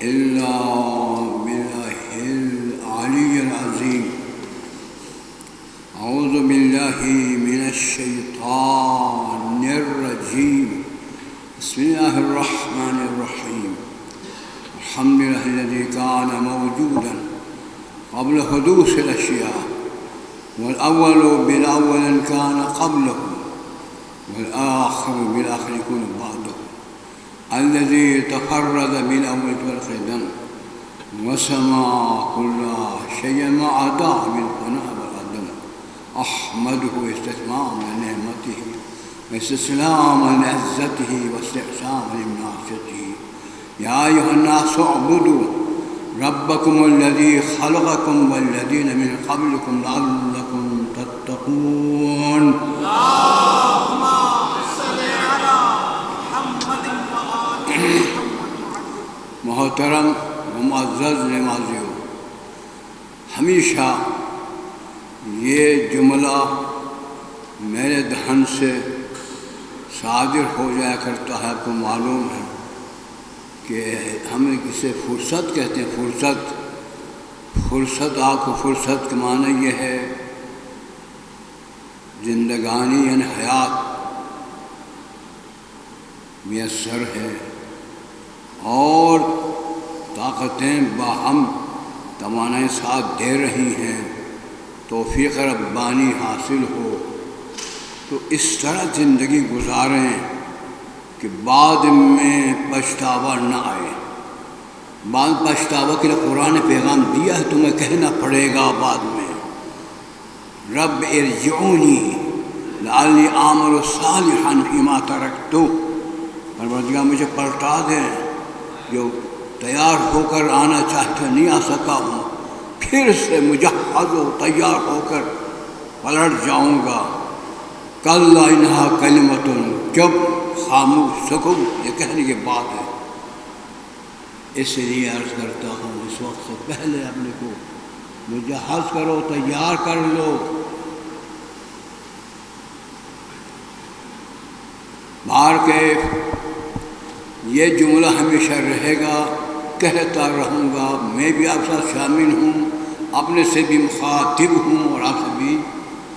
إلا بالله العلي العظيم. أعوذ بالله من الشيطان الرجيم. بسم الله الرحمن الرحيم. الحمد لله الذي كان موجودا قبل حدوث الأشياء، والأول بالأول كان قبله، والآخر بالآخر يكون بعده، الذي تفرد بالأول والقدم وسمع كل شيء ما عدا بالفناء والعدم. أحمده استتماما لنعمته واستسلاما لعزته واستحسانا لمناصته. يا أيها الناس اعبدوا ربكم الذي خلقكم والذين من قبلكم لعلكم تتقون. اللهم صل على محمد وآل محمد. محترم و معزز نمازیوں، ہمیشہ یہ جملہ میرے دہن سے صادر ہو جایا کرتا ہے. آپ کو معلوم ہے کہ ہم کسے فرصت کہتے ہیں. فرصت آپ کو فرصت کا معنی یہ ہے زندگانی یعنی حیات میسر ہے اور طاقتیں باہم توانائی ساتھ دے رہی ہیں، توفیق ربانی حاصل ہو تو اس طرح زندگی گزاریں کہ بعد میں پچھتاوا نہ آئے. بعد پچھتاوا کے لیے قرآن نے پیغام دیا ہے، تمہیں کہنا پڑے گا بعد میں رب ارجعونی لعلی اعمل صالحا فیما ترکت. پروردگار مجھے پلٹا دیں، جو تیار ہو کر آنا چاہتا نہیں آ سکا ہوں، پھر سے مجہز و تیار ہو کر پلٹ جاؤں گا. کلا انہا کلمۃ، چپ خاموش سکون، یہ کہنے کی بات ہے. اس لیے عرض کرتا ہوں اس وقت سے پہلے اپنے کو مجہز کرو، تیار کر لو. باہر کے یہ جملہ ہمیشہ رہے گا، کہتا رہوں گا. میں بھی آپ ساتھ شامل ہوں، اپنے سے بھی مخاطب ہوں اور آپ سے بھی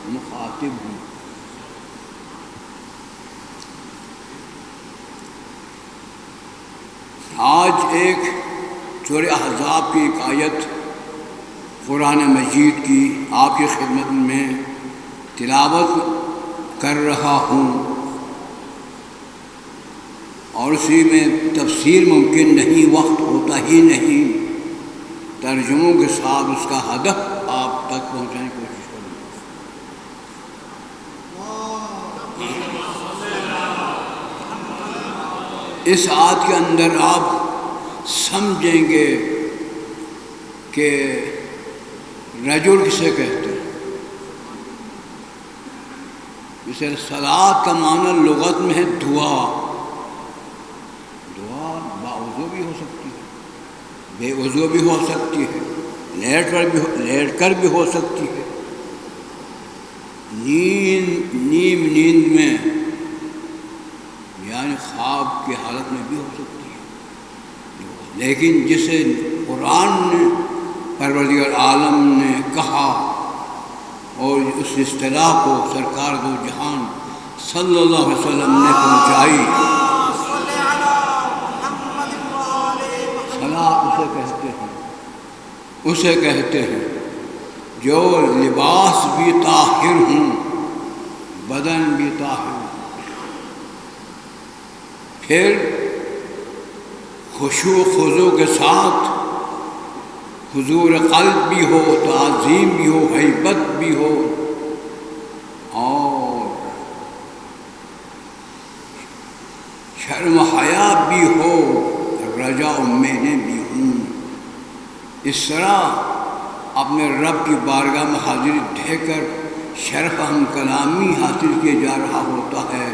مخاطب ہوں. آج ایک سورہ احزاب کی ایک آیت قرآن مجید کی آپ کی خدمت میں تلاوت کر رہا ہوں، اور اسی میں تفسیر ممکن نہیں، وقت ہوتا ہی نہیں. ترجموں کے ساتھ اس کا ہدف آپ تک پہنچانے کی کوشش کروں. اس آیت کے اندر آپ سمجھیں گے کہ رجل کسے کہتے ہیں. جسے صلاۃ کا معنی لغت میں ہے دعا. دعا باوضو بھی ہو سکتی ہے، بے وضو بھی ہو سکتی ہے، لیٹ کر بھی ہو سکتی ہے، نیم نیند میں یعنی خواب کی حالت میں بھی ہو سکتی ہے. لیکن جسے قرآن نے پروردگار عالم نے کہا اور اس اصطلاح کو سرکار دو جہان صلی اللہ علیہ وسلم نے پہنچائی، صلاۃ اسے کہتے ہیں جو لباس بھی طاہر ہوں، بدن بھی طاہر ہوں، پھر خشوع و خضوع کے ساتھ حضور قلب بھی ہو، تعظیم بھی ہو، ہیبت بھی ہو، اور شرم و حیا بھی ہو، رجا امیدیں بھی ہوں. اس طرح اپنے رب کی بارگاہ میں حاضری دے کر شرف ہم کلامی حاصل کیے جا رہا ہوتا ہے.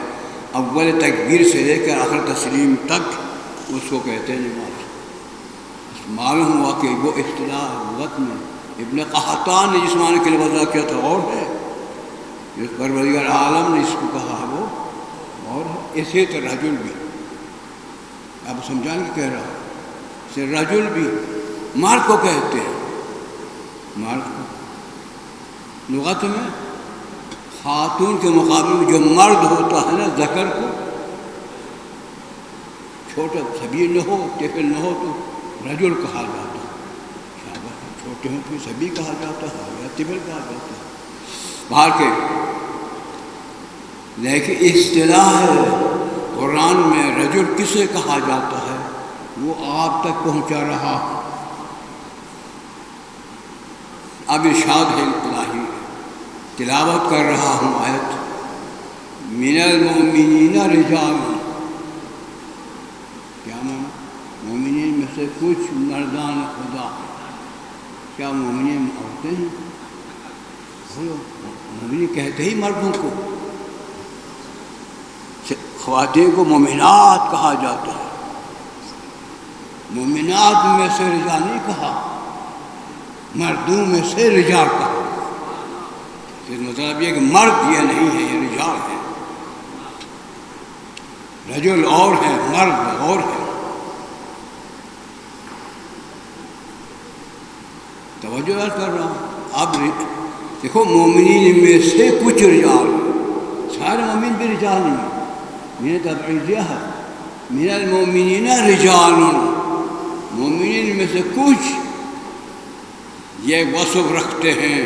اول تکبیر سے لے کر آخر تسلیم تک اس کو کہتے ہیں نماز. معلوم ہوا کہ وہ اصطلاح لغت میں ابن قحطان نے جس معنی کے لیے وضع کیا تھا اور ہے، جس پروردگار عالم نے اس کو کہا ہے وہ اور ہے. اسی طرح رجل بھی آپ سمجھانے کی کہہ رہا ہوں. سے رجل بھی مرد کو کہتے ہیں، مرد کو لغت میں خاتون کے مقابلے میں جو مرد ہوتا ہے نا ذکر کو، چھوٹا صبی نہ ہو طفل نہ ہو تو رجل کہا جاتا ہے، چھوٹے ہوں تو صبی کہا جاتا ہے یا طفل کہا جاتا ہے باہر کے، لیکن اصطلاح قرآن میں رجل کسے کہا جاتا ہے وہ آپ تک پہنچا رہا ہوں۔ اب ارشاد ہے الہی، تلاوت کر رہا ہوں آیت، من المؤمنین رجال، کیا معنی؟ مومنین میں سے کچھ مردان خدا، کیا مومنین عورتیں ہیں؟ مومنین کہتے ہی مردوں کو، خواتین کو مومنات کہا جاتا ہے، مومنات میں سے رجال نہیں کہا، مردوں میں سے رجال کہا، اس مطلب یہ کہ مرد یہ نہیں ہے، یہ رجال ہے، رجل اور ہے مرد اور ہے۔ توجہ کر رہا ہوں، اب دیکھو مومنین میں سے کچھ رجال، سارے مومن بھی رجال نہیں، میں نے تبعیضیہ ہے، من المؤمنین رجال، مومنین میں سے کچھ یہ وصف رکھتے ہیں،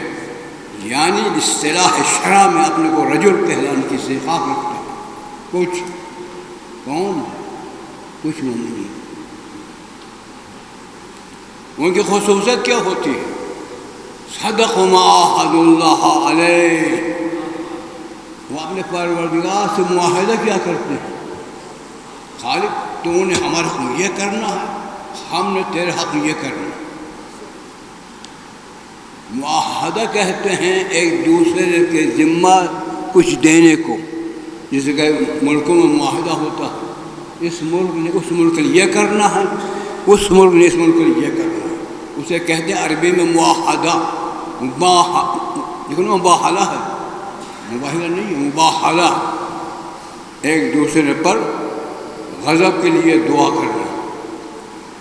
یعنی اصطلاح شرع میں اپنے کو رجل کہلانے کی استحقاق رکھتے ہیں، کچھ کون؟ کچھ مومنین۔ ان کی خصوصیت کیا ہوتی ہے؟ صدق ما عاہد اللہ علیہ، وہ اپنے پروردگار سے معاہدہ کیا کرتے ہیں، خالق تو نے ہمارا حق یہ کرنا ہے، ہم نے تیرے حق یہ کرنا ہے۔ معاہدہ کہتے ہیں ایک دوسرے کے ذمہ کچھ دینے کو، جیسے کہ ملکوں میں معاہدہ ہوتا ہے، اس ملک نے اس ملک کے لیے یہ کرنا ہے، اس ملک نے اس ملک کے لیے یہ کرنا ہے، اسے کہتے ہیں عربی میں معاہدہ، لیکن مباہلہ ہے، مباہلہ نہیں ہے، مباہلہ، ایک دوسرے پر غضب کے لیے دعا کرنا،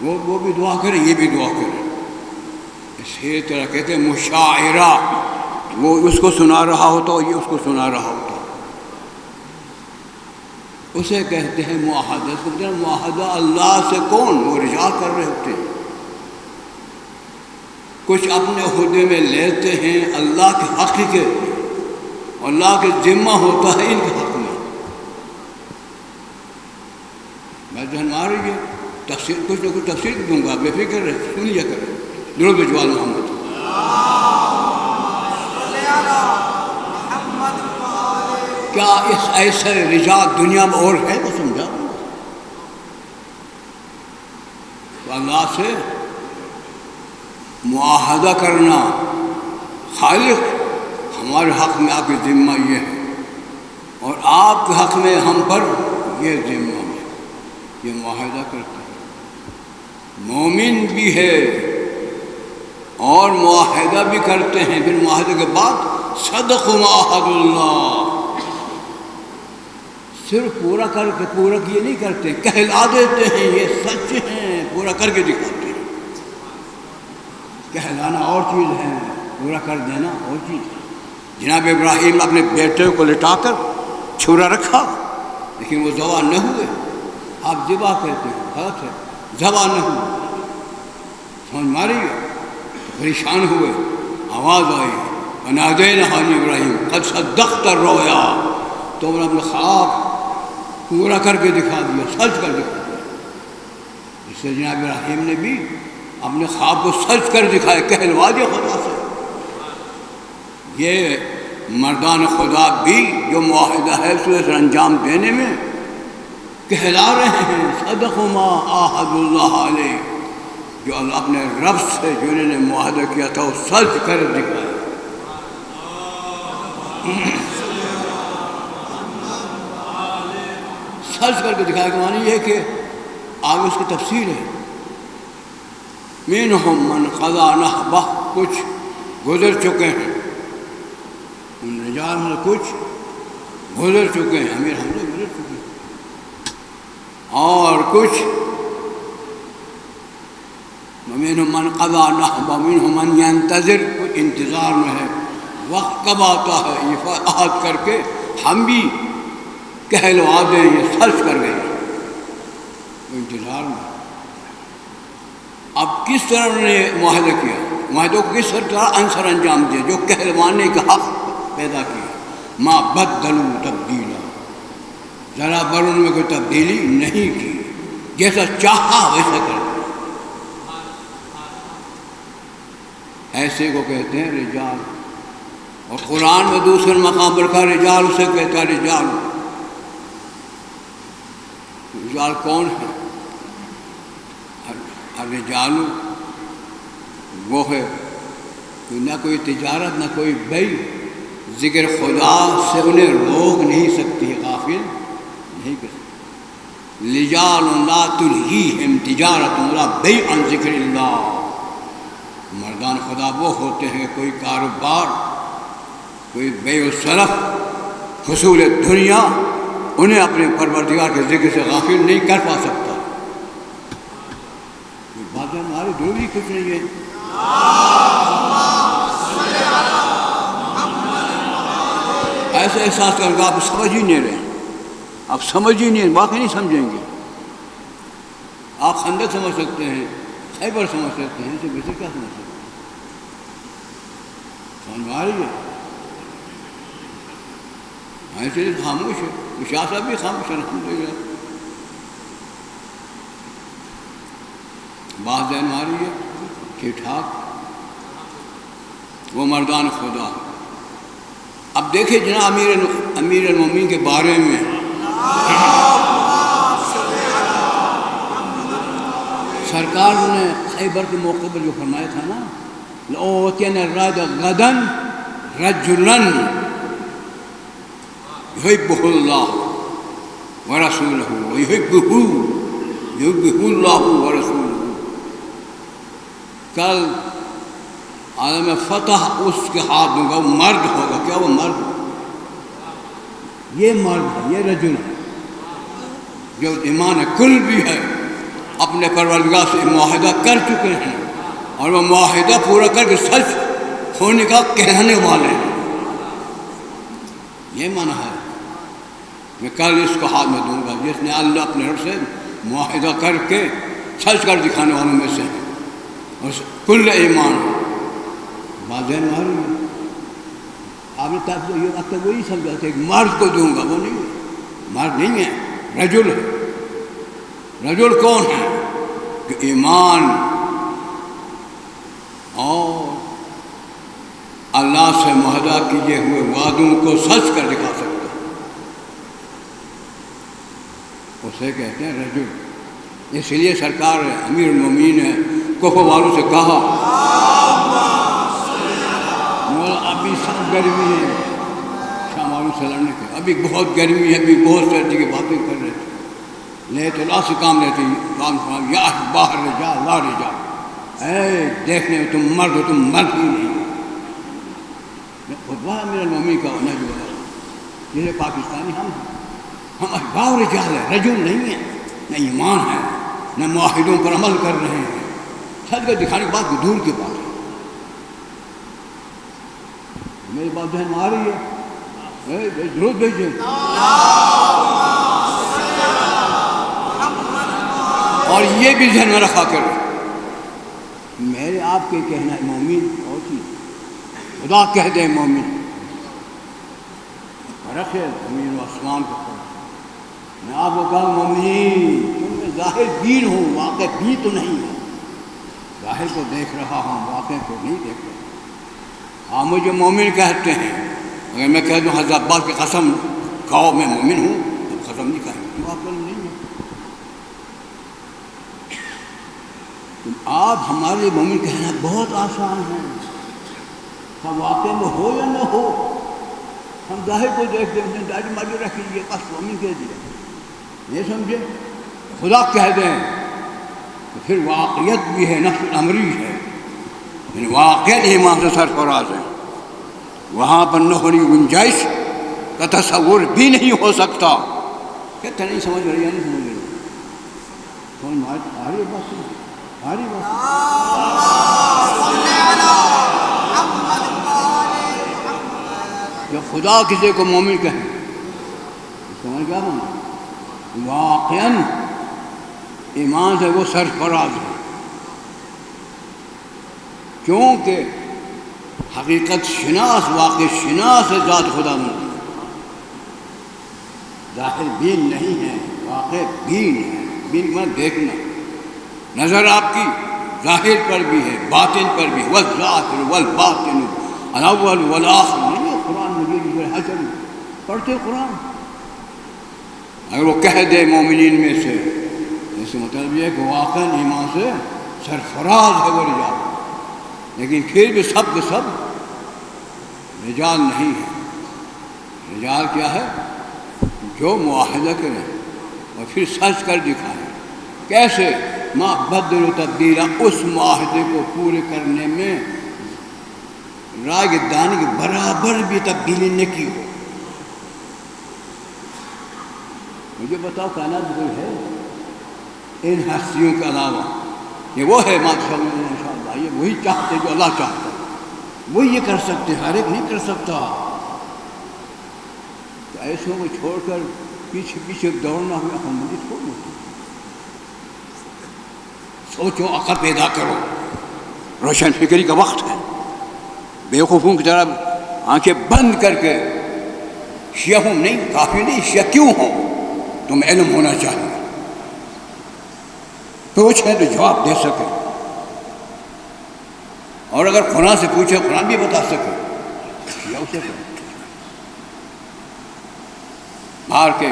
وہ بھی دعا کرے یہ بھی دعا کرے، اسی طرح کہتے ہیں مشاعرہ، وہ اس کو سنا رہا ہوتا اور یہ اس کو سنا رہا ہوتا، اسے کہتے ہیں معاہدہ۔ معاہدہ اللہ سے کون؟ وہ رجال کر رہے ہوتے ہیں، کچھ اپنے عہدے میں لیتے ہیں اللہ کے حق کے، اللہ کے ذمہ ہوتا ہے ان کے حق میں۔ میں ذہن آ رہی ہے، تفسیر کچھ نہ کچھ تفسیر دوں گا، بے فکر رہے، سن لیا کریں، درود بجوال محمد۔ کیا اس ایسے رجال دنیا میں اور ہے؟ وہ سمجھا اللہ سے معاہدہ کرنا، خالق ہمارے حق میں آپ کی ذمہ یہ ہے اور آپ کے حق میں ہم پر یہ ذمہ ہے، یہ معاہدہ کرتے ہیں۔ مومن بھی ہے اور معاہدہ بھی کرتے ہیں، پھر معاہدے کے بعد صدق ما عاہد اللہ، صرف پورا کر کے پورا یہ نہیں کرتے، کہلا دیتے ہیں یہ سچ ہیں، پورا کر کے دکھاتے ہیں۔ کہلانا اور چیز ہے، پورا کر دینا اور چیز ہے۔ جناب ابراہیم اپنے بیٹے کو لٹا کر چھرا رکھا لیکن وہ ذبح نہ ہوئے، آپ ذبح کہتے ہیں، غلط ہے، ذبح نہ ہوئے، سمجھ ماری گئے، پریشان ہوئے، آواز آئی ونادینہ ابراہیم قد صدقت الرؤیا، تو انہوں نے اپنا خواب پورا کر کے دکھا دیا، سچ کر دکھا دیا۔ اس سے جناب ابراہیم نے بھی اپنے خواب کو سچ کر دکھایا، کہلوا دیا خدا سے۔ یہ مردان خدا بھی جو معاہدہ ہے اسے انجام دینے میں کہلا رہے ہیں صدق ما عاہد اللہ علیہ، جو اللہ اپنے رب سے جو انہوں نے معاہدہ کیا تھا وہ سچ کر دکھایا۔ سچ کر کے دکھایا کہ معنی یہ کہ آگے اس کی تفصیل ہے، منہم من قضا نحبہ، کچھ گزر چکے ہیں، ان رجال میں کچھ گزر چکے ہیں، امیر حمزہ گزر چکے ہیں، اور کچھ منہم من قضا نحبہ منہم من ینتظر، کچھ انتظار میں ہے، وقت کب آتا ہے یہ عہد کر کے ہم بھی کہلوا دیں یہ سچ کر گئے، وہ انتظار میں۔ اب کس طرح انہوں نے معاہدہ کیا، معاہدوں کو کس طرح عنصر انجام دیا جو کہلوانے کا حق پیدا کیا، ما بدلوا تبدیلا، ذرا بر ان میں کوئی تبدیلی نہیں کی، جیسا چاہا ویسا کر دیا۔ ایسے کو کہتے ہیں رجال، اور قرآن میں دوسرے مقام پر کہا رجال، اسے کہتا ہے رجال۔ رجال کون ہے؟ الرجال وہ ہے کہ نہ کوئی تجارت نہ کوئی بیع ذکر خدا سے انہیں روک نہیں سکتی، غافل نہیں کر سکتی۔ رجال لا تلہیہم تجارت ولا بیع عن ذکر اللہ، مردان خدا وہ ہوتے ہیں کوئی کاروبار، کوئی بیع و صرف، حصول دنیا انہیں اپنے پروردگار کے ذکر سے غافل نہیں کر پا سکتا۔ یہ باتیں ہماری ضروری کچھ نہیں ہے۔ ایسے احساس کر کے آپ سمجھ ہی نہیں رہے، آپ سمجھ ہی نہیں، واقعی نہیں سمجھیں گے۔ آپ خندق سمجھ سکتے ہیں، خیبر سمجھ سکتے ہیں، اسے ویسے کیا سمجھ سکتے ہیں؟ سمجھ میں آ رہی ہے؟ ایسے خاموش ہے، شاہ صاحب بھی خاموش ہے، الحمدللہ۔ بات ذہن میں آ رہی ہے؟ ٹھیک ٹھاک۔ وہ مردان خدا۔ اب دیکھیں جناب امیر المومنین کے بارے میں سرکار نے خیبر کے موقع پر جو فرمایا تھا نا، لَأُوتِيَنَّ الرَّادَ غَدًا رَجُلًا يُحِبُّهُ اللَّهُ وَرَسُولُهُ وَيُحِبُّهُ اللَّهُ وَرَسُولُهُ۔ کل عالم فتح اس کے ہاتھ دوں گا، وہ مرد ہوگا۔ کیا وہ مرد؟ یہ مرد ہے، یہ رجل ہے جو ایمان کل بھی ہے، اپنے پروردگار سے معاہدہ کر چکے ہیں اور وہ معاہدہ پورا کر کے سچ ہونے کا کہنے والے ہیں۔ یہ معنی ہے میں کل اس کو ہاتھ میں دوں گا جس نے اللہ اپنے رب سے معاہدہ کر کے سچ کر دکھانے والوں میں سے ہے، اور کل ایمان واضح ماروں گا۔ آپ نے تب یہ وقت وہی سمجھا تھا کہ مرد کو دوں گا، وہ نہیں، مرد نہیں ہے، رجل ہے۔ رجل کون ہے؟ کہ ایمان اور اللہ سے معاہدہ کیے ہوئے وعدوں کو سچ کر دکھا سکتا ہے، اسے کہتے ہیں رجل۔ اس لیے سرکار امیر المومنین نے کوفہ والوں سے کہا ابھی سب گرمی ہے، شام والوں سے لڑنے کے ابھی بہت گرمی ہے، ابھی بہت سردی کی باتیں کر رہے تھے، نہیں تو لا سے کام لیتے کام یا باہر رجا لا رجا، اے دیکھنے میں تم مرد ہو، تم مرد ہی نہیں۔ خطبہ امیر المومنین کا ہونا جو ہے یہ پاکستانی ہم احباب رجال ہے، رجل نہیں ہے، نہ ایمان ہے نہ معاہدوں پر عمل کر رہے ہیں، سچ کر دکھانے کی بات دور کی بات ہے۔ میری بات ذہن میں آ رہی ہے؟ ضرور بھیجیں۔ اور یہ بھی ذہن میں رکھا کریں، میرے آپ کے کہنا مومن اور چیز خدا کہہ دے مومن، فرق ہے زمین و آسمان کا فرق۔ میں آپ کو کہا مومنین، تم میں ظاہر دین ہوں، واقع بھی تو نہیں ہے، ظاہر کو دیکھ رہا ہوں، واقع کو نہیں دیکھ رہا۔ آپ مجھے مومن کہتے ہیں، اگر میں کہہ دوں حضرت عباس کی قسم کھاؤ میں مومن ہوں، تو قسم نہیں کہیں گے، واقع نہیں ہے۔ آپ ہمارے لیے مومن کہنا بہت آسان ہے، ہم واقع میں ہو یا نہ ہو، ہم ظاہر کو دیکھتے ہیں، داڑھی ماڑھی رکھ لیجیے بس مومن کہہ دیا، نہیں سمجھے؟ خدا کہہ دیں تو پھر واقعیت بھی ہے، نفس الامری ہے، یعنی واقعیت ایمان سے سرفراز ہے، وہاں پر نہ ہونے کی گنجائش کا تصور بھی نہیں ہو سکتا۔ کہتے نہیں سمجھ رہی ہے، نہیں سمجھ رہی، سمجھ آ رہی ہے بات؟ بھاری بات جو خدا کسی کو مومن کہے اس کو میں کیا مانا؟ واقعاً ایمان سے وہ سرفراز ہے، کیونکہ حقیقت شناس، واقع شناس ہے ذات خدا مند، ظاہر بین نہیں ہے، واقع بین ہے۔ بین میں دیکھنا، نظر آپ کی ظاہر پر بھی ہے، باطن پر بھی، والظاہر والباطن الاول والآخر۔ نہیں ہے قرآن مجید حسن پڑھتے قرآن، اگر وہ کہہ دے مومنین میں سے، اس کا مطلب یہ ہے کہ واقعاً ایمان سے سرفراز ہے وہ رجال، لیکن پھر بھی سب کے سب رجال نہیں ہے۔ رجال کیا ہے؟ جو معاہدہ کریں اور پھر سچ کر دکھائیں۔ کیسے؟ ما بدل و تبدیلا، اس معاہدے کو پورے کرنے میں رائے دانی کے برابر بھی تبدیلی نہ کی ہو۔ مجھے بتاؤ کائنات کوئی ہے ان ہستیوں کے علاوہ؟ یہ وہ ہے ماشاء اللہ انشاءاللہ، یہ وہی چاہتے جو اللہ چاہتا ہے، وہی یہ کر سکتے، ہر ایک نہیں کر سکتا۔ تو ایسوں کو چھوڑ کر پیچھے پیچھے دوڑنا ہمیں ہم مجھے چھوڑ دو۔ سوچو، عقل پیدا کرو، روشن فکری کا وقت ہے۔ بیوقوفوں کی طرح آنکھیں بند کر کے شیعہ ہوں نہیں، کافی نہیں، شیعہ کیوں ہوں؟ تم علم ہونا چاہیے، پوچھیں تو جواب دے سکے، اور اگر قرآن سے پوچھے قرآن بھی بتا سکے، شیعہ اسے کرے۔ مار کے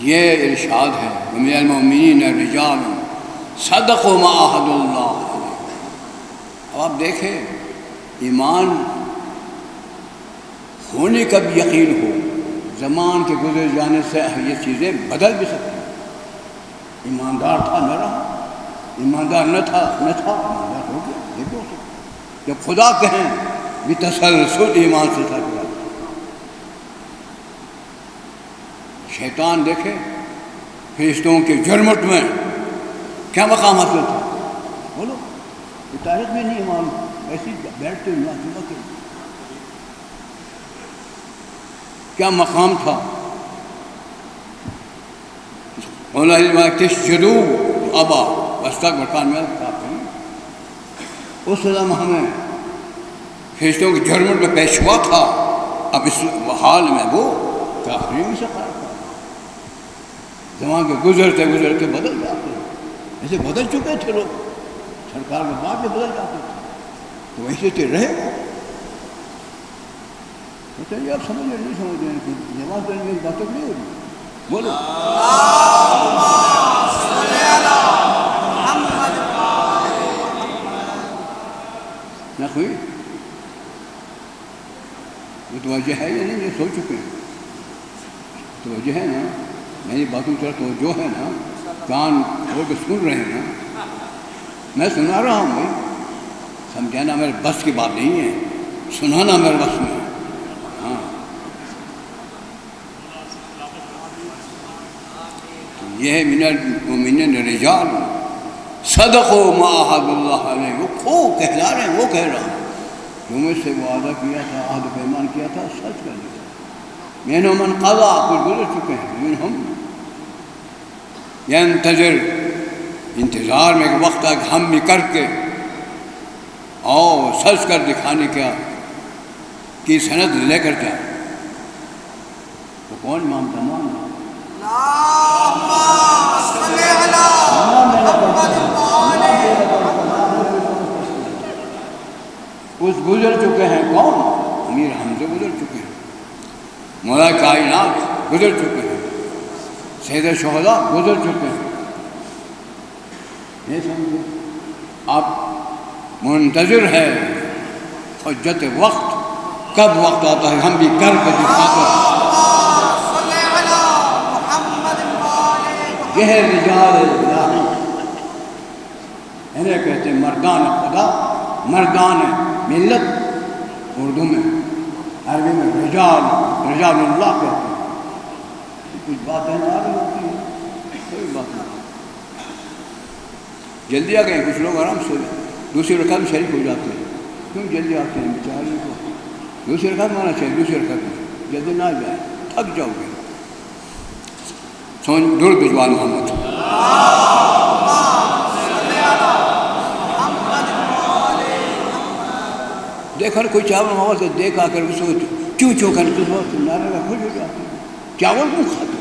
یہ ارشاد ہے وَمِنَ الْمُؤْمِنِينَ رِجَالٌ صَدَقُوا مَا عَاهَدُوا اللَّهَ عَلَيْهِ۔ اب آپ دیکھیں، ایمان ہونے کا بھی یقین ہو، زمان کے گزر جانے سے یہ چیزیں بدل بھی سکتی ہیں۔ ایماندار تھا نہ رہا، ایماندار نہ تھا ایماندار ہو گیا، دیکھو جب خدا کہیں بتسلسل ایمان سے تھا۔ شیطان دیکھے فرشتوں کے جرمٹ میں کیا مقام حاصل تھا، بولو، یہ تاریخ میں نہیں معلوم، ایسی بیٹھتے کیا مقام تھا۔ تسجدوا ابا واستكبر كان من الكافرين۔ اس لمحہ ہمیں فرشتوں کے جرمٹ میں پیش ہوا تھا، اب اس حال میں وہ کافرین میں سے قرار تھا۔ زمان کے گزرتے گزرتے بدل جاتے ہیں، ایسے بدل چکے تھے لوگ، سرکار کے بعد میں بدل جاتے تھے، تو ایسے تھے رہے گا۔ چلیے آپ سمجھ نہیں سمجھ رہے ہیں کہ جماعت کرنے کی باتیں نہیں ہو رہی، بولو نہ کوئی متوجہ ہے یا نہیں؟ یہ سوچ چکے ہیں، توجہ ہے نا میری باتوں کی طرف توجہ ہے نا؟ کان کھول کے سن رہے ہیں نا؟ میں سنا رہا ہوں بھائی، سمجھانا میرے بس کی بات نہیں ہے، سنانا میرے بس میں ہے۔ ہاں، یہ ہے من المؤمنین رجال صدقوا ما عاهدوا الله علیہ۔ وہ کہلا رہے ہیں، وہ کہہ رہا ہے جو مجھ سے وعدہ کیا تھا، عہد و پیمان کیا تھا، سچ کر دیا۔ منهم من قضى، کچھ گزر چکے ہیں، منهم ينتظر، انتظار میں ایک وقت تک ہم بھی کر کے اور سچ کر دکھانے کی سند لے کر جائیں۔ تو کون امام تمام ہے؟ اس گزر چکے ہیں کون؟ امیر حمزہ گزر چکے ہیں، مولا کائنات گزر چکے ہیں، سید شہداء گزر چکے ہیں۔ یہ سمجھے، اب منتظر ہے حجت وقت، کب وقت آتا ہے ہم بھی کر کے دکھاتے ہیں۔ یہ ہے رجال الہی، انہیں کہتے ہیں مردان خدا، مردان ملت، اردو میں، عربی میں رجال اللہ کہتے ہیں۔ کچھ باتیں نہ رہی ہوتی ہیں، کوئی بات نہیں۔ جلدی آ گئے، کچھ لوگ آرام سے دوسری رکعت میں شریک ہو جاتے ہیں. کیوں جلدی آتے ہیں بیچارے کو؟ دوسری رکعت میں آنا چاہیے، دوسری رکعت میں جلدی نہ جائے، تھک جاؤ گے. سمجھ دور بھجوا محمد. دیکھا کوئی چاول ماول تو دیکھ آ کر اس کو چوں چوں کر کے نعرے کا خوش ہو جاتے ہیں. چاول کیوں کھاتے؟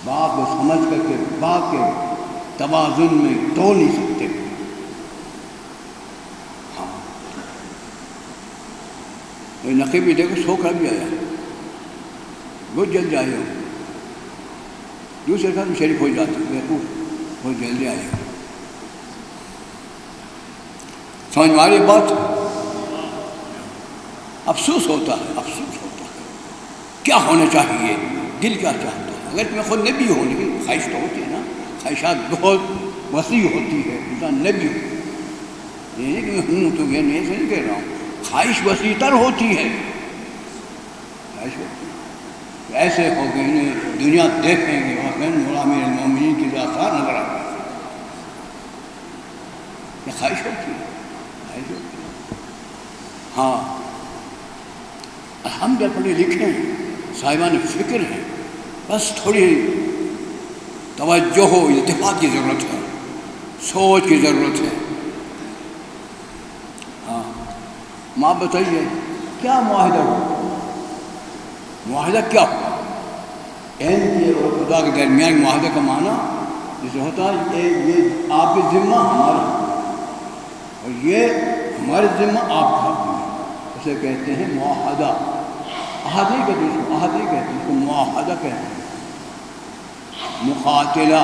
باپ کو سمجھ کر کے باپ کے توازن میں تو نہیں سکتے. ہاں نقیب بھی دیکھو سو کر بھی آیا، بہت جلد آئے ہو، دوسرے ساتھ شریک ہو جاتے ہیں، بہت جلدی آئے ہو. سمجھ میں آ رہی بات؟ افسوس ہوتا ہے، افسوس ہوتا ہے. کیا ہونا چاہیے؟ دل کیا چاہتا ہے؟ اگر میں خود نبی ہوں، لیکن خواہش تو ہوتی ہے نا، خواہشات بہت وسیع ہوتی ہے. انسان نبی ہو، یہ نہیں کہ میں ہوں تو یہ نہیں کہہ رہا ہوں، خواہش وسیع تر ہوتی ہے. خواہش ہوتی ہے ایسے ہو گئے انہیں دنیا دیکھیں گے وقت غلام المومنین کی ذات نظر آ گئی. یہ خواہش ہوتی ہے، خواہش ہوتی ہے. ہاں ہم جب پڑھے لکھے ہیں، صاحبان فکر ہیں، بس تھوڑی توجہ و التفات کی ضرورت ہے، سوچ کی ضرورت ہے. ہاں ماں بتائیے کیا معاہدہ ہو؟ معاہدہ کیا ہوا؟ کے اور خدا کے درمیان معاہدے کا معنی جسے ہوتا ہے یہ آپ کے ذمہ ہمارا اور یہ ہمارے ذمہ آپ کا، اسے کہتے ہیں معاہدہ. عہد نہیں کہتے اس کو، عہد نہیں کہتے اس کو، معاہدہ کہتے ہیں. مقاتلہ،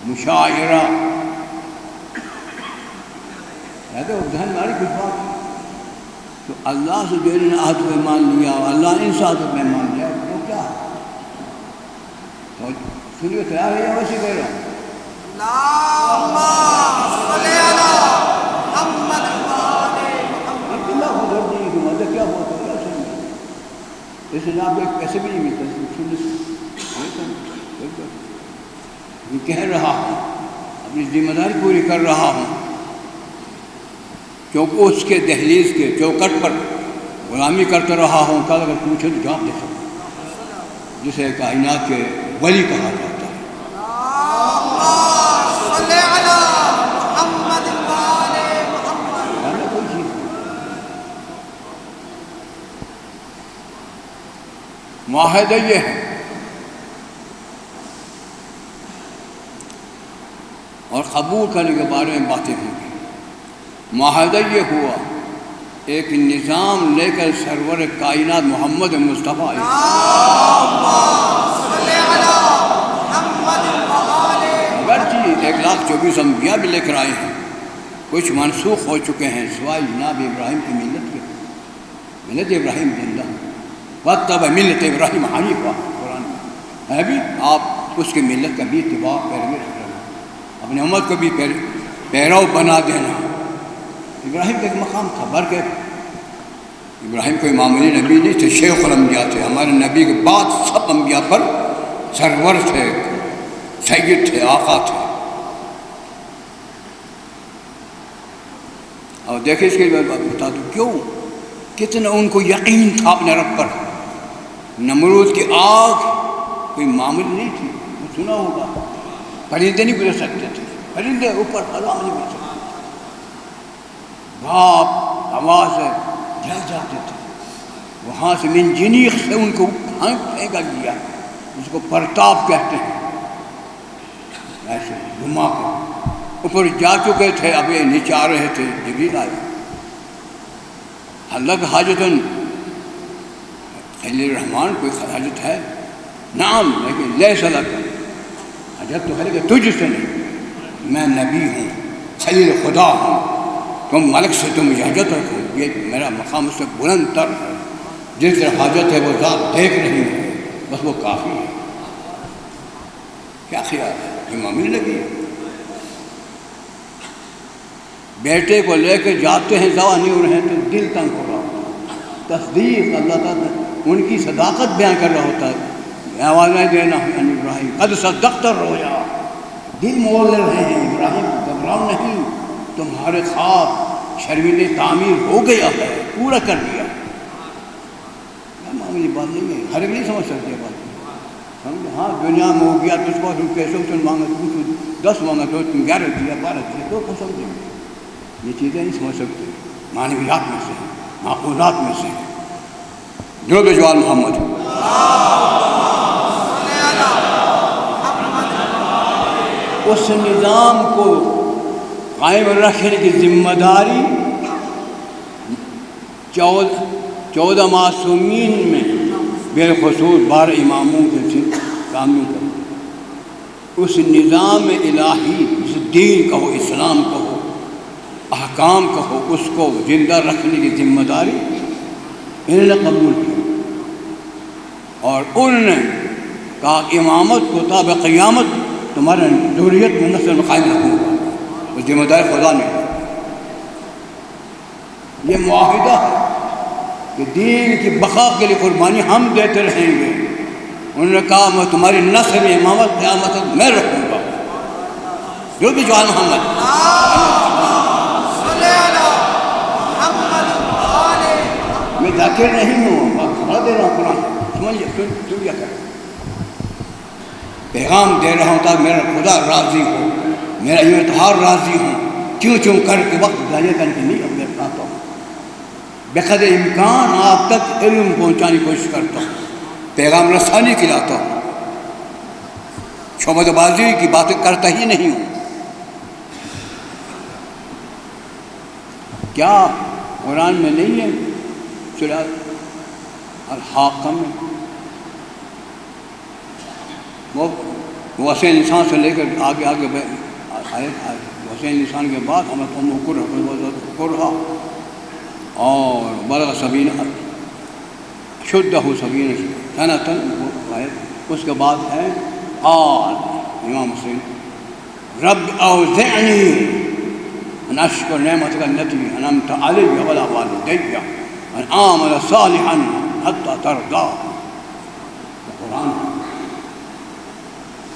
مشاعرہ، کہتے ہو ذہن میں کچھ بات تو اللہ سے جو انہوں نے عہد پہ مان لیا، اللہ ان سے عہد پہ مان لیا، وہ کیا ہے؟ سنیے تیار ہے یا ویسے کہہ رہا ہوں؟ اللہم صلی علی محمد اللہ خود نہیں کہ مدد کیا ہوتا ہے، کیا سنیے اس لیے آپ کو ایک پیسے بھی نہیں ملتا. میں کہہ رہا ہوں، اپنی ذمہ داری پوری کر رہا ہوں، کیونکہ اس کے دہلیز کے چوکٹ پر غلامی کرتا رہا ہوں. کل اگر پوچھے تو جواب دے سکتا، جسے کائنات کے ولی کہا جاتا ہے. اللہم صلی علی محمد کوئی چیز معاہدہ یہ ہے. اور قبول کرنے کے بارے میں باتیں ہوں گی. معاہدہ یہ ہوا ایک نظام لے کر سرور کائنات محمد مصطفیٰ اگرچہ 1,24,000 انبیاء بھی لے کر آئے ہیں، کچھ منسوخ ہو چکے ہیں سوائے جناب ابراہیم کی ملت کے. ملت ابراہیم زندہ، وَاتَّبَعَ مِلَّتَ ابراہیم حنیفا. قرآن ہے بھی آپ اس کی ملت کا بھی اتباع پیروی کرنا، اپنی امت کو بھی پیرو بنا دینا. ابراہیم کا ایک مقام تھا، بلکہ ابراہیم کوئی معمولی نبی نہیں تھے، شیخ الانبیاء تھے. ہمارے نبی کے بعد سب انبیاء پر سرور تھے، سید تھے، آقا تھے. اور دیکھیں اس کے لیے بتا دوں کیوں، کتنا ان کو یقین تھا اپنے رب پر. نمرود کی آگ کوئی معمولی نہیں تھی، سنا ہوگا پرندے نہیں گزر سکتے تھے، پرندے اوپر فضا نہیں گزر سکتے، باپ آواز سے جل جاتے تھے. وہاں سے من جنیخ سے ان کو پھینکا گیا، اس کو پرتاپ کہتے ہیں. ایسے گھما کے اوپر جا چکے تھے، اب یہ نیچے آ رہے تھے. جبریل آئے، حلق حاجتن، خلیل الرحمن کوئی حاجت ہے؟ نعم، لیکن لیس لک، حاجت تو ہے کہ تجھ سے نہیں، میں نبی ہوں، خلیل خدا ہوں، تم ملک سے تم اجازت رکھو. یہ میرا مقام اس سے بلند تر ہے، جس طرح حاجت ہے وہ ذات دیکھ رہی ہے، بس وہ کافی ہے. کیا خیال ہے؟ امامی لگی ہے. بیٹے کو لے کے جاتے ہیں، زوا نہیں ہو رہے ہیں تو دل تنگ ہو رہا ہوتا ہے. تصدیق اللہ تعالیٰ ان کی صداقت بیان کر رہا ہوتا ہے. آواز نہیں دینا ابراہیم قد صدقت الرؤیا، دل مول رہے ہیں ابراہیم گھبراؤ نہیں، تمہارے خواب شرمین تعمیر ہو گیا ہے، پورا کر دیا۔ معمولی بات نہیں ہے، ہر ایک نہیں سمجھ سکتے بات، سمجھے؟ ہاں دنیا میں ہو گیا تجھ کو پیسوں سے مانگا تو 10 مانگا تو تم 11 دیا 12 دیا تو کو سمجھیں گے، یہ چیزیں نہیں سمجھ سکتے، معنویات میں سے معقولات میں سے۔ جو جوال محمد اس نظام کو قائم رکھنے کی ذمہ داری 14 معصومین میں بالخصوص 12 اماموں کے کاموں پر، اس نظام الہی، اس دین کہو، اسلام کہو، احکام کہو، اس کو زندہ رکھنے کی ذمہ داری انہوں نے قبول کی، اور انہوں نے کہا امامت کو تا قیامت تمہارے ذریت میں نسل میں قائم رکھوں گا، وہ ذمہ داری خدا نے۔ یہ معاہدہ ہے کہ دین کی بقا کے لیے قربانی ہم دیتے رہیں گے۔ انہوں نے کہا میں تمہاری نسل میں امامت قیامت تک میں رکھوں گا۔ جو بھی جوان محمد میں ذاکر نہیں ہوں، میں کھڑا دے رہا ہوں قرآن، سمجھے؟ سن لیا کر، پیغام دے رہا ہوں تاکہ میرا خدا راضی ہو، میرا اتحاد راضی ہوں، کیوں کر کے وقت ضائع کرنے کی نہیں میں چاہتا ہوں، بے قدر امکان آپ تک علم پہنچانے کی کوشش کرتا ہوں، پیغام رسانی کھلاتا ہوں، شعبہ بازی کی باتیں کرتا ہی نہیں ہوں۔ کیا قرآن میں نہیں ہے سورہ الحاقہ میں وہ وسیع انسان سے لے کر آگے وسیع انسان کے بعد ہمیں تم رہا اور بلغ سبین شدہ سبین سنتن، اس کے بعد ہے قال امام مسلم رب اوزعنی ان اشکر نعمتک التي انعمت علی وعلی والدی ان اعمل صالحا حتی ترضی۔ قرآن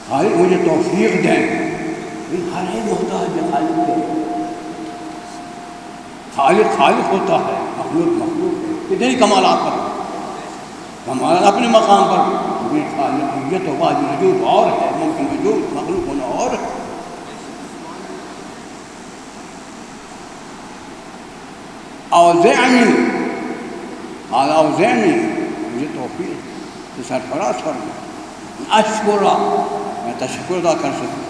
خالق مجھے توفیق دیں، ہر ایک محتاج ہے خالق کے، خالق ہوتا ہے، مخلوق ہے، کتنے کمالات پر کمالات اپنے مقام پر، لیکن خالقیت و واجب وجود اور ہے، ممکن وجود مخلوق ہونا اور ہے۔ اوزعنی مجھے توفیق سے سرفراز فرما اشکرہ میں تشکر ادا کر سکوں،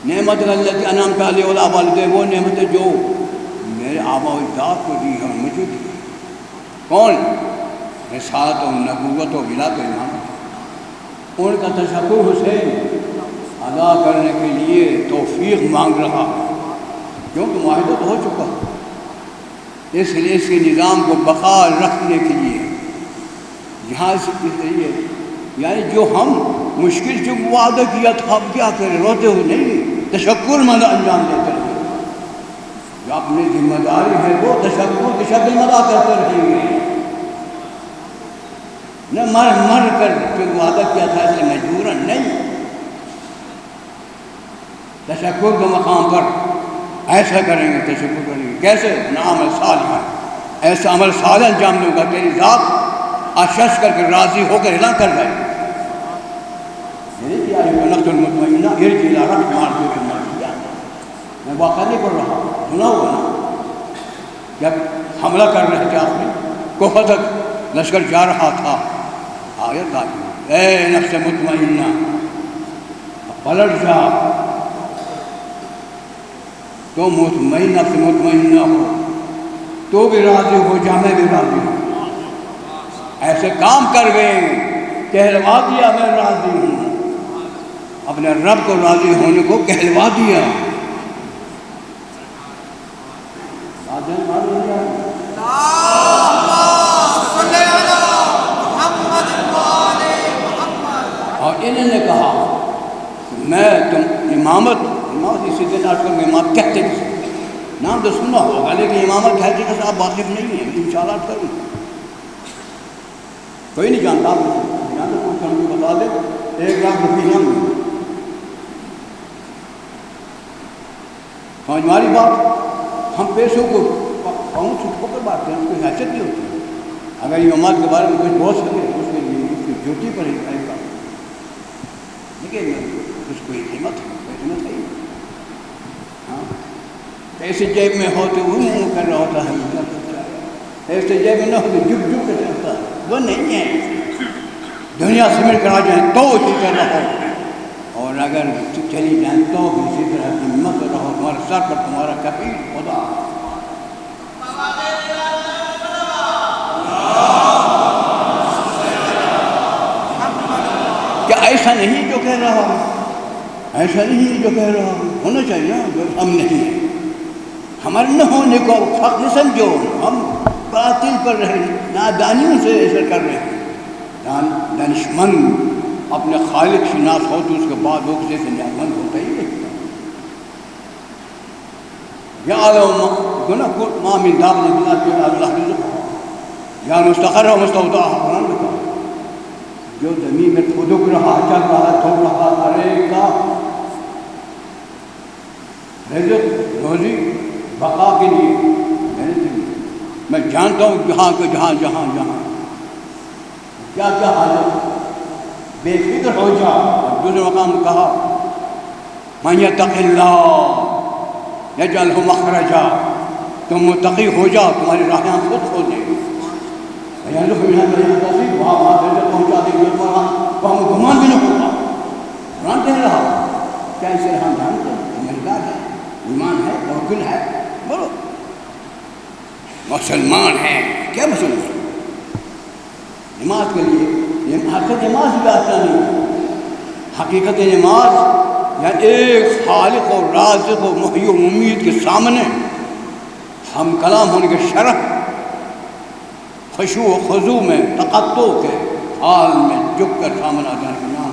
نعمت التي انعمت علی وعلی والدی، وہ نعمتیں جو میرے آبا و اجداد کو دی ہیں مجھے دی۔ کون؟ رسالت و نبوت و ولایت و امامت، ان کا تشکر حسین ادا کرنے کے لیے توفیق مانگ رہا، کیونکہ معاہدہ تو ہو چکا، اس لیے اس کے نظام کو بقا رکھنے کے لیے یہاں سے ذریعے یعنی جو ہم مشکل جو وعدہ کیا تھا اب کیا کریں، روتے ہوئے نہیں، تشکر مند انجام دیتے رہیں، جو اپنی ذمہ داری ہے وہ تشکر کی شکل میں ادا کرتے رہیں گے، نہ مر کر جو وعدہ کیا تھا اس لیے مجبوراً نہیں، تشکر کے مقام پر ایسا کریں گے، تشکر کریں گے کیسے؟ عمل صالح، ایسا عمل صالح انجام دوں گا تیری ذات آشش کر کے راضی ہو کر اعلان کر جائے، نفس المطمئنہ ارجع الی ربک راضیۃ مرضیہ۔ میں واقعہ نہیں پڑھ رہا، سنا ہوگا نا، جب حملہ کر رہے تھے آپ نے کوفہ تک لشکر جا رہا تھا، آیت آئی اے نفس مطمئنہ پلٹ جا، تو مطمئن نفس مطمئنہ ہو تو بھی راضی ہو جا، میں بھی راضی ہوں، ایسے کام کر گئے کہلوا دیا میں راضی ہوں، اپنے رب کو راضی ہونے کو کہلوا دیا۔ اور انہوں نے کہا میں تم امامت اسی دن آج کل امامت کہتے ہیں، نام تو سننا ہوگا لیکن امامت کہتے ہیں آپ واقف نہیں ہیں، انشاءاللہ کروں کوئی نہیں جانتا، آپ جانتے کچھ ہم کو بتا دیں، 1 لاکھ روپیہ سمجھ ہماری بات؟ ہم پیسوں کو پاؤں سے ٹھو کر بات کریں، اس کی حیثیت نہیں ہوتی ہے۔ اگر امامات کے بارے میں کچھ بہت سکے اس کے لیے اس کی ڈیوٹی پر ہی کرے گا، لیکن اس کو قیمت ہے ہی۔ ہاں ایسے جیب میں ہو تو وہ منہ کر رہا ہوتا ہے، ایسے جیب میں نہ ہو تو جھک جھک کر چلتا ہے، وہ نہیں ہے۔ دنیا سمیٹ کر آ جائیں تو اسی طرح رہو، اور اگر چلی جائیں تو بھی اسی طرح ہمت رہو۔ تمہارے سر پر تمہارا کفیل خدا۔ کیا ایسا نہیں جو کہہ رہا ہوں؟ ایسا نہیں جو کہہ رہا ہوں، ہونا چاہیے نا، جو ہم نہیں ہیں۔ ہمارے نہ ہونے کو حق نہ سمجھو، ہم باطل پر رہے، نادانیوں سے ایسا کر رہے ہیں۔ دانشمند اپنے خالق شناس ہو تو اس کے بعد وہ کسی سے نیازمند ہوتا ہی نہیں۔ یا گناہ کو معامل دام نے بنا کے اللہ رزق یا مستقر و مستودع قرآن لکھا، جو زمین میں تھدک رہا، چل رہا، تھوک رہا، ارے کا رزق روزی بقا کے لیے میں جانتا ہوں جہاں کو جہاں جہاں جہاں کیا کیا حالت، بے فکر ہو جا۔ اور دوسرے مقام کہا من یتق اللہ یجعل لہ مخرجا، تم متقی ہو جاؤ تمہاری راہیں خود کھول دے گی۔ وہاں پہنچا دیں گے، وہاں گمان بھی نہ ہوگا۔ قرآن کہہ رہا کیا اسے ہم جانتے ہیں؟ سمجھدار ہے، ایمان ہے، توکل ہے، بولو مسلمان ہے۔ کیا مسلمان؟ نماز کے لیے حقیقت نماز بھی آتا نہیں۔ حقیقت نماز یا ایک خالق و رازق و محیی و ممیت کے سامنے ہم کلام ہونے کے شرف، خشوع و خضوع میں، تقطع کے حال میں جھک کر سامنے آ جانے کا نام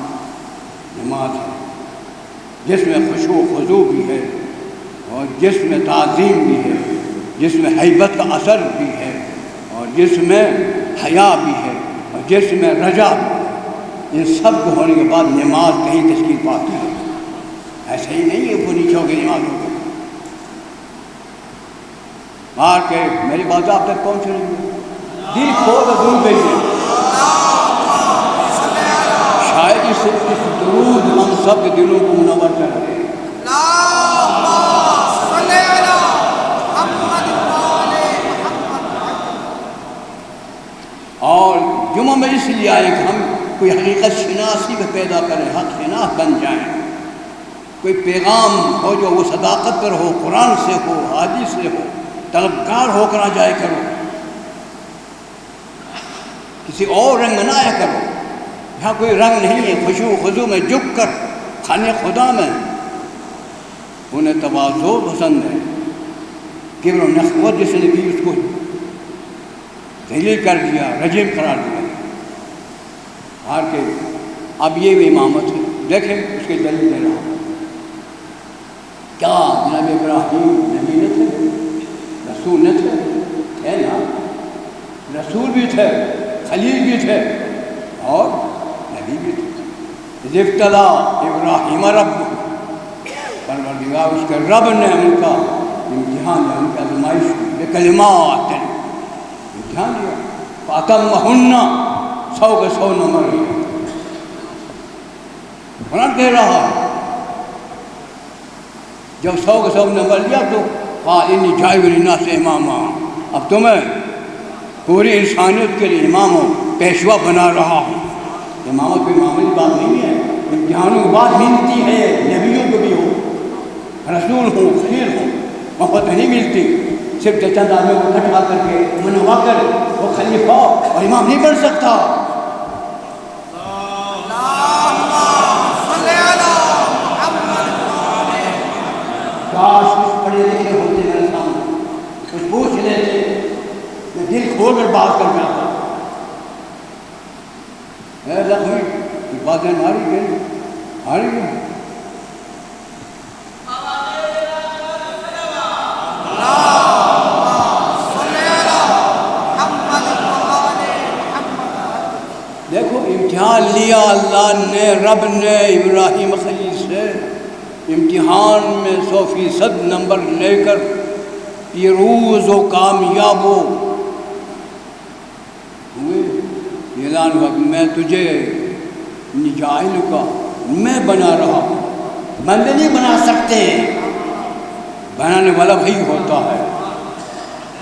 نماز ہے، جس میں خشوع و خضوع بھی ہے، اور جس میں تعظیم بھی ہے، جس میں ہیبت کا اثر بھی ہے، اور جس میں حیا بھی ہے، اور جس میں رجا بھی ہے۔ ان سب کے ہونے کے بعد نماز کہیں تشکیل پاتی ہے۔ ایسے ہی نہیں ہے وہ نیچے ہو گئی نماز ہو گئی۔ مار کے میری بات آپ تک پہنچ رہی ہے، دل کھول اور دور بھیجیے۔ شاید اس درود ہم سب کے دلوں کو منور کر دے۔ اور جمعہ میں اس لیے آئے کہ ہم کوئی حقیقت شناسی میں پیدا کریں، حق شناس بن جائیں، کوئی پیغام ہو جو وہ صداقت پر ہو، قرآن سے ہو، حدیث سے ہو، طلبگار ہو کر آ جائے کرو، کسی اور رنگ میں نہ آیا کرو۔ یہاں کوئی رنگ نہیں ہے، خشوع و خضوع میں جھک کر خانے خدا میں۔ انہیں تواضع پسند ہے، کبر و نخوت جس نے بھی اس کو ذلیل کر دیا، رجیم قرار دیا۔ ہار کے اب یہ امامت ہے، دیکھیں اس کے دلیل دے رہا ہوں۔ کیا جناب ابراہیم نبی نہ تھے، رسول نہ تھے نا؟ رسول بھی تھے، خلیل بھی تھے، اور نبی بھی تھے۔ ابتلا ابراہیم رب، پروردگار اس کے رب نے ان کا امتحان لیا، ان کی آزمائش کی، کلمات امتحان لیا، فاتمہن، 100 کے 100 نمبر لیا۔ قرآن کہہ رہا ہے جب 100 کے 100 نمبر لیا تو قال انی جاعل للناس اماما، اب تمہیں پوری انسانیت کے لیے امام ہو، پیشوا بنا رہا ہوں۔ امامت کوئی معمولی بات نہیں ہے، امتحانوں کی بات ملتی ہے، نبیوں کو بھی ہو، رسول ہوں، خلیل ہوں، محبت نہیں ملتی۔ صرف چند آدمیوں کو اکٹھا کر کے منوا کر وہ خلیفہ اور امام نہیں بن سکتا۔ کاش کچھ پڑھے لکھے ہوتے میرے سامنے، کچھ پوچھ لیتے، میں دل کھول کر بات کر جاتا۔ اے زخمی باتیں ماری گئی، ہاری گئی۔ دیکھو امتحان لیا اللہ نے، رب نے ابراہیم خلیل سے، امتحان میں 100% نمبر لے کر پیروز و کامیاب ہوئے، اعلان ہوا کہ میں تجھے جاعل کا میں بنا رہا ہوں، بندے نہیں بنا سکتے، بنانے والا وہی ہوتا ہے۔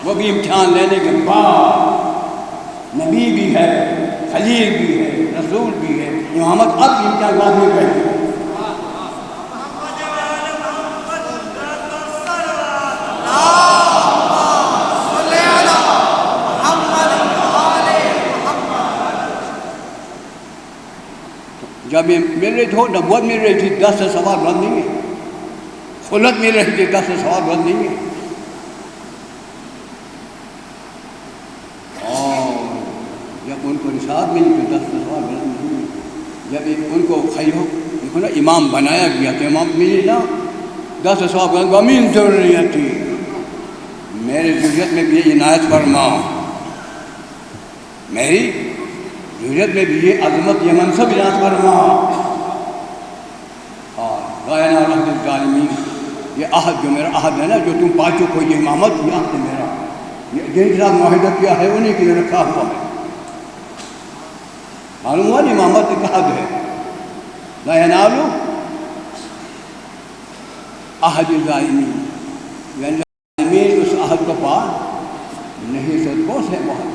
وہ بھی امتحان لینے کے بعد نبی بھی ہے، خلیل بھی ہے، رسول بھی ہے، امامت اب امتحان لازمی رہے گی۔ جب مل رہی تھی نبوت مل رہی تھی 10 سے سوال بند نہیں ہے، خلت مل رہی تھی 10 سے سوال بند نہیں ہے، اور جب ان کو رسالت ملی تو 10 سے سوال بند نہیں ہے۔ جب ان کو خیو دیکھو نا امام بنایا گیا تو امام ملی نا 10 سے سوال بند امین ضروریت تھی، میرے ضرورت میں بھی یہ عنایت فرما، میری ضرورت میں بھی یہ عظمت یہ منصب عنایت فرما، اور غائنا رحمت الظالمین، یہ عہد جو میرا عہد ہے نا جو تم پا چکو ہو، یہ امامت یہ عہد میرا، یہ جن کے ساتھ معاہدہ کیا ہے انہیں کے لیے رکھا ہوا ہے، معلوم ہوا نا امامت ایک عہد ہے، لا ینال عہد الظالمین، یعنی ظالمین اس عہد کو پا نہیں سکتے، کون سے بہت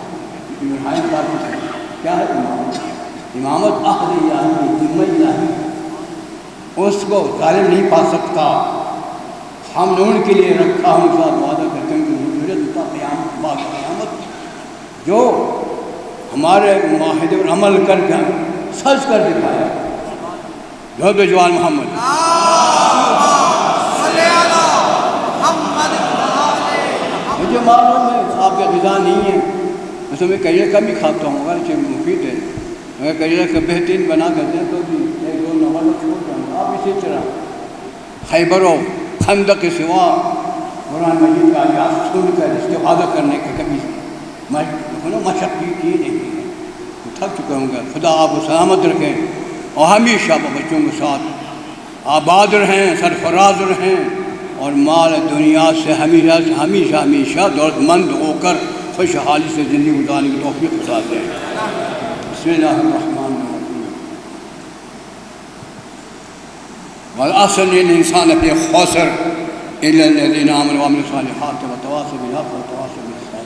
کیا ہے امامت؟ امامت عہد الہی، ذمہ الہی، اس کو ظالم نہیں پا سکتا، ہم نے ان کے لیے رکھا، ہم ساتھ وعدہ کرتے ہیں کہ ضرورت قیامت بعد قیامت جو ہمارے معاہدے پر عمل کر کے سچ کر دکھایا، جو جوان محمد مجھے معلوم ہے آپ کا غذا نہیں ہے، ویسے میں کریلہ کم ہی کھاتا ہوں، اگر چیز مفید ہے، اگر کریلہ کا بہترین بنا کر دیں تو بھی ایک دو نمبر چھوڑ جاؤں، آپ اسی طرح خیبر و خندق کے سوا قرآن مجید کا آیات سن کر استفادہ کرنے کا کبھی مشقی کی نہیں ہے، تو تھک چکا ہوں گا۔ خدا آپ کو سلامت رکھیں اور ہمیشہ بچوں کے ساتھ آباد رہیں، سرفراز رہیں، اور مال دنیا سے ہمیشہ دولت مند ہو کر خوشحالی سے زندگی گزارنے کی توفیق عطا دیں۔ بسم اللہ الرحمن الرحیم۔ والعصر الانسان فی خسر الا الذین آمنوا وعملوا الصالحات وتواصوا بالحق وتواصوا بالصبر۔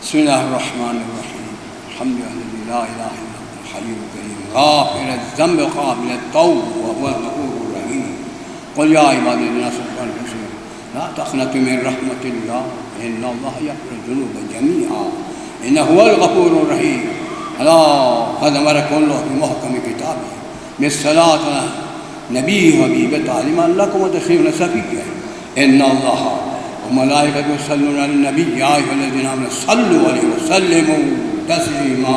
بسم اللہ الرحمن الرحیم، الحمد للہ لا الہ الا اللہ الحی الکریم غافر الذنب قابل التوب وهو الغفور الرحیم۔ قل یا عباد الذین اسرفوا علی انفسہم لا تقنطوا من رحمۃ اللہ ان اللہ یغفر الذنوب جمیعا انہ هو الغفور الرحیم۔ الا قد امرکم اللہ بمحکم کتابہ بالصلاۃ علی نبی حبیب تعلیما لکم وتسلیما صفیہ ان اللہ وملائکۃ یصلون علی النبی یا ایھا الذین آمنوا صلوا علیہ وسلموا تسلیما۔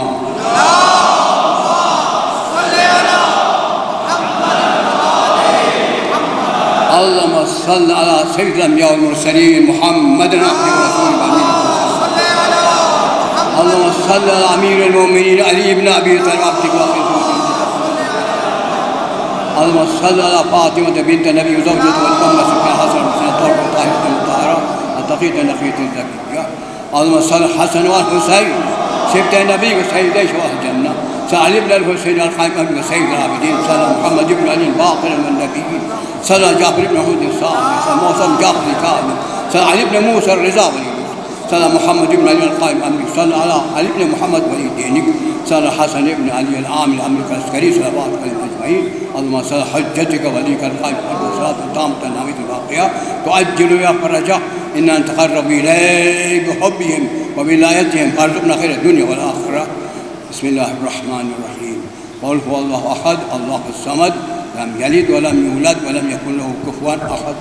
اللهم صل على سيد الانبیاء والمرسلین محمد عبدہ ورسولہ اللهم صل على امیر المؤمنین علی بن ابی طالب عبدک اللهم صل على فاطمة بنت النبي وزوجته والأم سبحان حسن حسين الطاهرة الطاهرة المطهرة التقية النقية الزكية اللهم صل حسن والحسين سبت النبي وسيدي شواهد الجنة سعد بن الحسين القائم وسيد العابدين صلى محمد بن علي الباقر من النبيين صلى جعفر بن هود الصالح صلى موسى جعفر الكاظم صلى علي بن موسى الرضا صلى محمد بن علي القائم أمرك صلى على علي بن محمد ولي دينك صلى حسن بن علي العامل أمرك العسكري صلى الله عليه وسلم أجمعين اللهم صل حجتك وليك القائم والصلاة التامة النامية الباقية تؤجل يا فرجا إن نتقرب إليك بحبهم وبولايتهم فارزقنا خير الدنيا والآخرة بسم الله الرحمن الرحيم قل هو الله أحد الله الصمد لم يلد ولم يولد ولم يكن له كفوا أحد